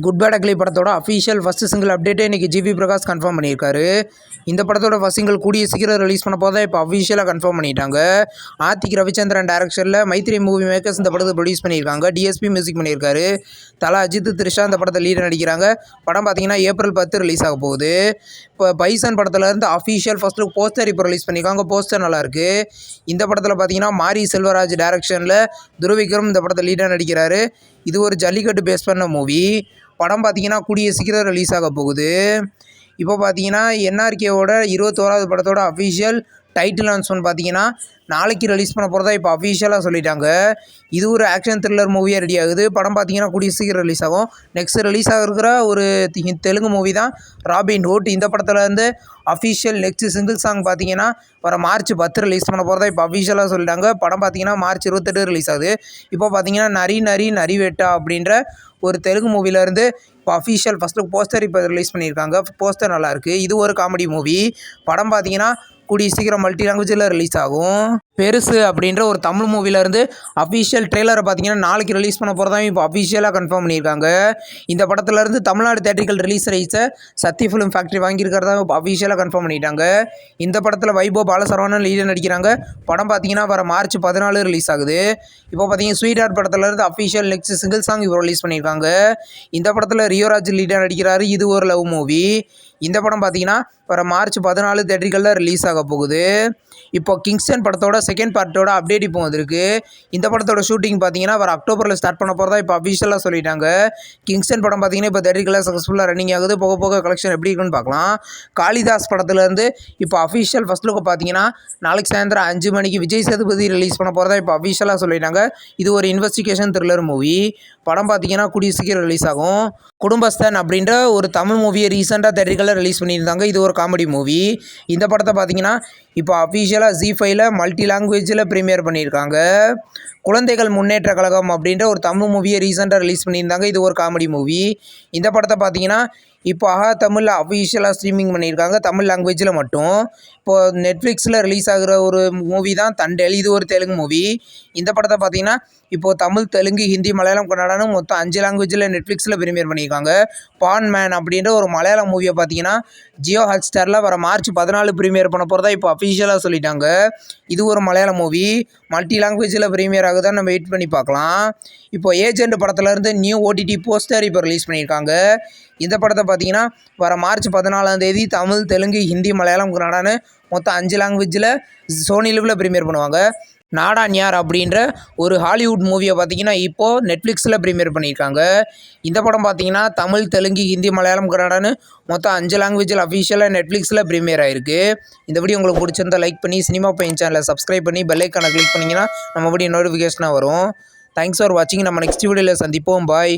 Good bad ugly படத்தோட official first single அப்டேட்டே இன்றைக்கி GV Prakash confirm பண்ணியிருக்காரு. இந்த படத்தோட ஃபர்ஸ்ட் சிங்கிள் கூடிய சீக்கிரம் ரிலீஸ் பண்ண போதா இப்போ அஃபிஷியலாக கன்ஃபார்ம் பண்ணிட்டாங்க. ஆர்த்திக் ரவிச்சந்திரன் டைரக்ஷனில் மைத்ரி மூவி மேக்கர்ஸ் இந்த படத்தை ப்ரொடியூஸ் பண்ணியிருக்காங்க. டிஎஸ்பி மியூசிக் பண்ணியிருக்காரு. தலா அஜித் த்ரிஷா இந்த படத்தை லீடர் நடிக்கிறாங்க. படம் பார்த்தீங்கன்னா April 10 ரிலீஸ் ஆக போகுது. இப்போ பைசன் படத்துலேருந்து அஃபிஷியல் ஃபர்ஸ்ட் லுக் போஸ்டர் இப்போ ரிலீஸ் பண்ணியிருக்காங்க. போஸ்டர் நல்லாயிருக்கு. இந்த படத்தில் பார்த்தீங்கன்னா மாரி செல்வராஜ் டைரக்ஷனில் துருவிக்ரம் இந்த படத்தை லீடர் நடிக்கிறாரு. இது ஒரு ஜல்லிக்கட்டு பேஸ் பண்ண மூவி. படம் பார்த்தீங்கன்னா கூடிய சீக்கிரம் ரிலீஸ் ஆக போகுது. இப்போ பார்த்தீங்கன்னா என்ஆர்கேவோட 21வது படத்தோட அஃபிஷியல் டைட்டில் அனௌன்ஸ்மெண்ட் பார்த்தீங்கன்னா நாளைக்கு ரிலீஸ் பண்ண போகிறதா இப்போ அஃபிஷியலாக சொல்லிட்டாங்க. இது ஒரு ஆக்ஷன் த்ரில்லர் மூவியாக ரெடி ஆகுது. படம் பார்த்தீங்கன்னா கூடிய சீக்கிரம் ரிலீஸ் ஆகும். நெக்ஸ்ட் ரிலீஸ் ஆகிருக்கிற ஒரு தெலுங்கு மூவி தான் ராபின்ஹுட். இந்த படத்தில் இருந்து அஃபிஷியல் நெக்ஸ்ட் சிங்கிள் சாங் பார்த்தீங்கன்னா வர March 10 ரிலீஸ் பண்ண போகிறதா இப்போ அஃபிஷியலாக சொல்லிட்டாங்க. படம் பார்த்தீங்கன்னா March 28 ரிலீஸ் ஆகுது. இப்போ பார்த்தீங்கன்னா நரி வெட்டா அப்படின்ற ஒரு தெலுங்கு மூவிலேருந்து இப்போ அஃபிஷியல் ஃபஸ்ட் லுக் போஸ்டர் இப்போ ரிலீஸ் பண்ணியிருக்காங்க. போஸ்டர் நல்லாயிருக்கு. இது ஒரு காமெடி மூவி. படம் பார்த்தீங்கன்னா கூடிய சீக்கிரம் மல்டி லாங்குவேஜில் ரிலீஸ் ஆகும். பெருசு அப்படின்ற ஒரு தமிழ் மூவிலேருந்து அஃபிஷியல் ட்ரெய்லரை பார்த்தீங்கன்னா நாளைக்கு ரிலீஸ் பண்ண போகிறதாவும் இப்போ அஃபிஷியலாக கன்ஃபார்ம் பண்ணியிருக்காங்க. இந்த படத்துலேருந்து தமிழ்நாடு தேட்டரிக்கல் ரிலீஸ் ரைட்ஸை சத்ய ஃபிலிம் ஃபேக்ட்ரி வாங்கியிருக்கிறதா இப்போ அஃபிஷியலாக கன்ஃபார்ம் பண்ணிட்டாங்க. இந்த படத்தில் வைபவ் பாலசரவணன் லீடர் நடிக்கிறாங்க. படம் பார்த்தீங்கன்னா வர March 14 ரிலீஸ் ஆகுது. இப்போ பார்த்தீங்கன்னா ஸ்வீட் ஹார்ட் படத்துலேருந்து அஃபிஷியல் நெக்ஸ்ட் சிங்கிள் சாங் இப்போ ரிலீஸ் பண்ணியிருக்காங்க. இந்த படத்தில் ரியோராஜ் லீடர் நடிக்கிறாரு. இது ஒரு லவ் மூவி. இந்த படம் பார்த்தீங்கன்னா வர March 14 தேட்டரிக்கலில் ரிலீஸ் ஆக போகுது. இப்போ கிங்ஸ்டன் படத்தோட செகண்ட் பார்ட்டோட அப்டேட் இப்போ வந்திருக்கு. இந்த படத்தோட ஷூட்டிங் பார்த்தீங்கன்னா வர அக்டோபரில் ஸ்டார்ட் பண்ண போகிறதா இப்போ அஃபிஷியலாக சொல்லிட்டாங்க. கிங்ஸ்டன் படம் பார்த்தீங்கன்னா இப்போ தேட்டரிக்கலில் சக்ஸஸ்ஃபுல்லாக ரன்னிங் ஆகுது. போக போக கலெக்ஷன் எப்படி இருக்குன்னு பார்க்கலாம். காளிதாஸ் படத்துலேருந்து இப்போ அஃபிஷியல் ஃபர்ஸ்ட் லுக்கு பார்த்தீங்கன்னா நாளைக்கு சாயந்தரம் 5 மணிக்கு விஜய் சேதுபதி ரிலீஸ் பண்ண போகிறதா இப்போ அஃபிஷியலாக சொல்லிட்டாங்க. இது ஒரு இன்வெஸ்டிகேஷன் த்ரில்லர் மூவி. படம் பார்த்தீங்கன்னா கூடிய சீக்கிரம் ரிலீஸ் ஆகும். குடும்பஸ்தன் அப்படின்ற ஒரு தமிழ் மூவியை ரீசெண்டாக தேட்டரிக்கலில் ரிலீஸ் பண்ணியிருந்தாங்க. இது ஒரு காமெடி மூவி. இந்த படத்தை பார்த்தீங்கன்னா இப்போ அஃபிஷியலாக ZEE5ல மல்டி லாங்குவேஜில் ப்ரீமியர் பண்ணியிருக்காங்க. குழந்தைகள் முன்னேற்ற கழகம் அப்படின்ற ஒரு தமிழ் மூவியை ரீசெண்டாக ரிலீஸ் பண்ணியிருந்தாங்க. இது ஒரு காமெடி மூவி. இந்த படத்தை பார்த்தீங்கன்னா இப்போ தமிழில் அஃபிஷியலாக ஸ்ட்ரீமிங் பண்ணியிருக்காங்க. தமிழ் லாங்குவேஜில் மட்டும். இப்போது நெட்ஃப்ளிக்ஸில் ரிலீஸ் ஆகிற ஒரு மூவி தான் தண்டேல். இது ஒரு தெலுங்கு மூவி. இந்த படத்தை பார்த்தீங்கன்னா இப்போது தமிழ், தெலுங்கு, ஹிந்தி, மலையாளம், கன்னடான்னு மொத்தம் 5 லாங்குவேஜில் நெட்ஃப்ளிக்ஸில் ப்ரீமியர் பண்ணியிருக்காங்க. பான் மேன் அப்படின்ற ஒரு மலையாளம் மூவியை பார்த்தீங்கன்னா ஜியோ ஹாட்ஸ்டாரில் வர March 14 ப்ரீமியர் பண்ண போகிறதா இப்போ அஃபிஷியலாக சொல்லிட்டாங்க. இது ஒரு மலையாளம் மூவி. மல்டி லாங்குவேஜில் ப்ரீமியர் ஆகுதான் நம்ம வெயிட் பண்ணி பார்க்கலாம். இப்போ ஏஜென்ட் படத்துலேருந்து நியூ OTT போஸ்டர் இப்போ ரிலீஸ் பண்ணியிருக்காங்க. இந்த படத்தை பார்த்தீங்கன்னா வர March 14 தமிழ், தெலுங்கு, ஹிந்தி, மலையாளம், கன்னடான்னு மொத்தம் 5 லாங்குவேஜில் சோனி லிவ்வில் ப்ரீமியர் பண்ணுவாங்க. நாடான் யார் அப்படின்ற ஒரு ஹாலிவுட் மூவியை பார்த்தீங்கன்னா இப்போது நெட்ஃப்ளிக்ஸில் ப்ரீமியர் பண்ணியிருக்காங்க. இந்த படம் பார்த்தீங்கன்னா தமிழ், தெலுங்கு, ஹிந்தி, மலையாளம், கன்னடான்னு மொத்தம் 5 லாங்குவேஜில் அஃபிஷியலாக நெட்ஃப்ளிக்ஸில் ப்ரீமியர் ஆயிருக்கு. இந்த வீடியோ உங்களுக்கு பிடிச்சிருந்தா லைக் பண்ணி சினிமா பையன் சேனலை சப்ஸ்கிரைப் பண்ணி பெல் ஐக்கானை கிளிக் பண்ணிங்கன்னா நம்ம வீடியோ நோட்டிஃபிகேஷனாக வரும். தேங்க்ஸ் ஃபார் வாட்சிங். நம்ம நெக்ஸ்ட் வீடியோவில் சந்திப்போம். பாய்.